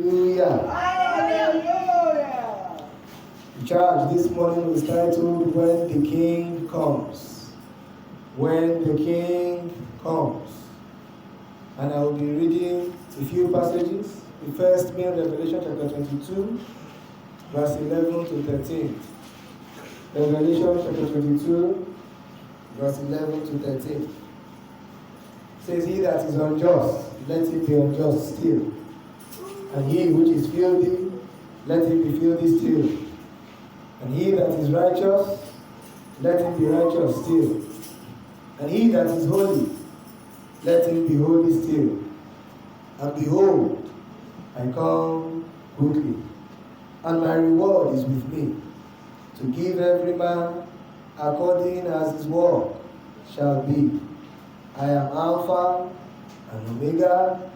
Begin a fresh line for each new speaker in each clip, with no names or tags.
Hallelujah.
Hallelujah.
The charge this morning was titled, When the King Comes. When the King Comes. And I will be reading a few passages. The first being Revelation chapter 22, verse 11 to 13. Revelation chapter 22, verse 11 to 13. It says, He that is unjust, let him be unjust still. And he which is filthy, let him be filthy still. And he that is righteous, let him be righteous still. And he that is holy, let him be holy still. And behold, I come quickly, and my reward is with me, to give every man according as his work shall be. I am Alpha and Omega,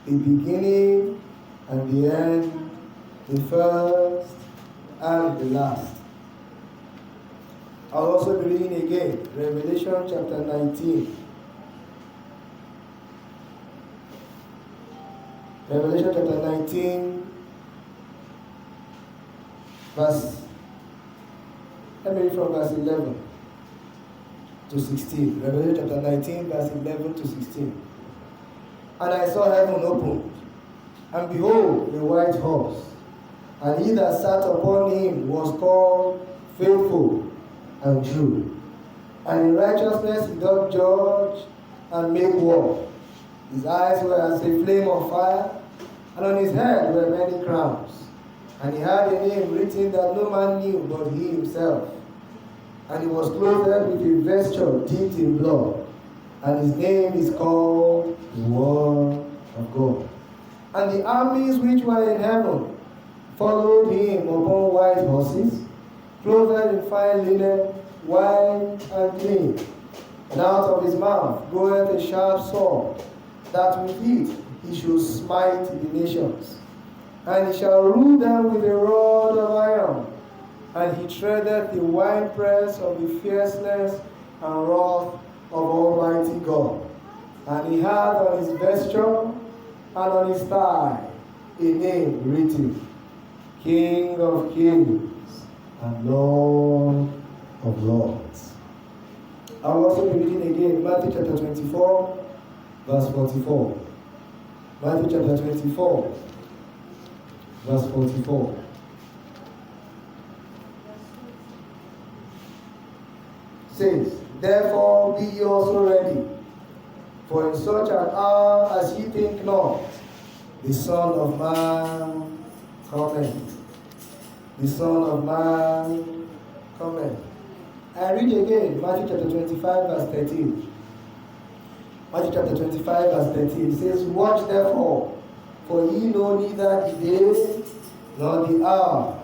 the beginning and the end, the first and the last. I'll also be reading again, Revelation chapter 19. Revelation chapter 19, let me read from verse 11 to 16. Revelation chapter 19, verse 11 to 16. And I saw heaven opened, and behold, a white horse, and he that sat upon him was called Faithful and True. And in righteousness he doth judge and make war. His eyes were as a flame of fire, and on his head were many crowns. And he had a name written that no man knew but he himself. And he was clothed with a vesture dipped in blood, and his name is called the Word of God. And the armies which were in heaven followed him upon white horses, clothed in fine linen, white and clean. And out of his mouth goeth a sharp sword, that with it he should smite the nations. And he shall rule them with a rod of iron, and he treadeth the winepress of the fierceness and wrath of Almighty God. And he had on his vesture and on his thigh a name written, King of Kings and Lord of Lords. I will also be reading again Matthew chapter 24, verse 44. Matthew chapter 24, verse 44. Says, Therefore be ye also ready, for in such an hour as ye think not, the Son of Man cometh. The Son of Man cometh. I read again Matthew chapter 25, verse 13. Matthew chapter 25, verse 13. It says, Watch therefore, for ye know neither the day nor the hour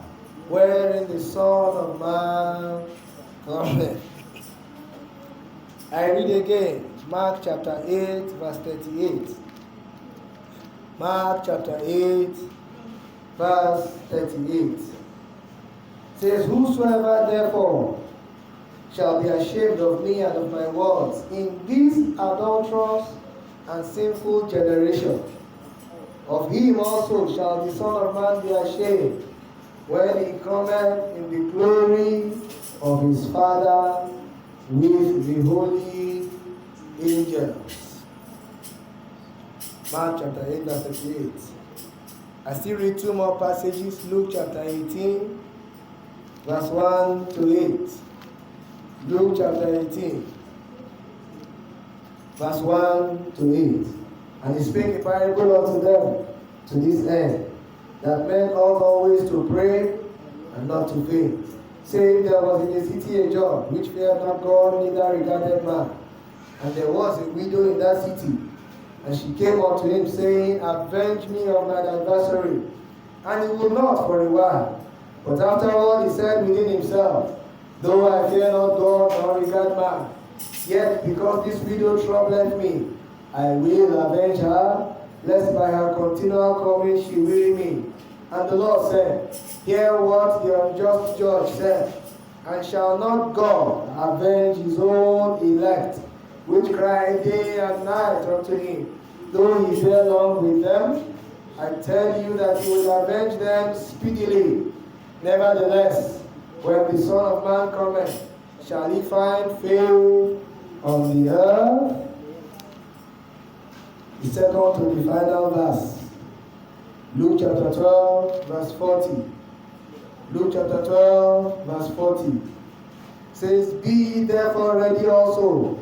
wherein the Son of Man cometh. I read again Mark chapter 8, verse 38. Mark chapter 8, verse 38. It says, Whosoever therefore shall be ashamed of me and of my words in this adulterous and sinful generation, of him also shall the Son of Man be ashamed, when he cometh in the glory of his Father with the holy angels. Mark chapter 8, verse 38. I still read two more passages. Luke chapter 18, verse 1 to 8. Luke chapter 18, verse 1 to 8. And he spake a parable unto them to this end, that men ought always to pray and not to faint, saying, There was in a city a judge, which feared not God, neither regarded man. And there was a widow in that city, and she came unto him, saying, Avenge me of mine adversary. And he would not for a while. But after all, he said within himself, Though I fear not God nor regard man, yet because this widow troubleth me, I will avenge her, lest by her continual coming she weary me. And the Lord said, Hear what the unjust judge said. And shall not God avenge his own elect, which cry day and night unto him, though he bear long with them? I tell you that he will avenge them speedily. Nevertheless, when the Son of Man cometh, shall he find faith on the earth? The second to the final verse. Luke chapter 12, verse 40. Luke chapter 12, verse 40. Says, be ye therefore ready also,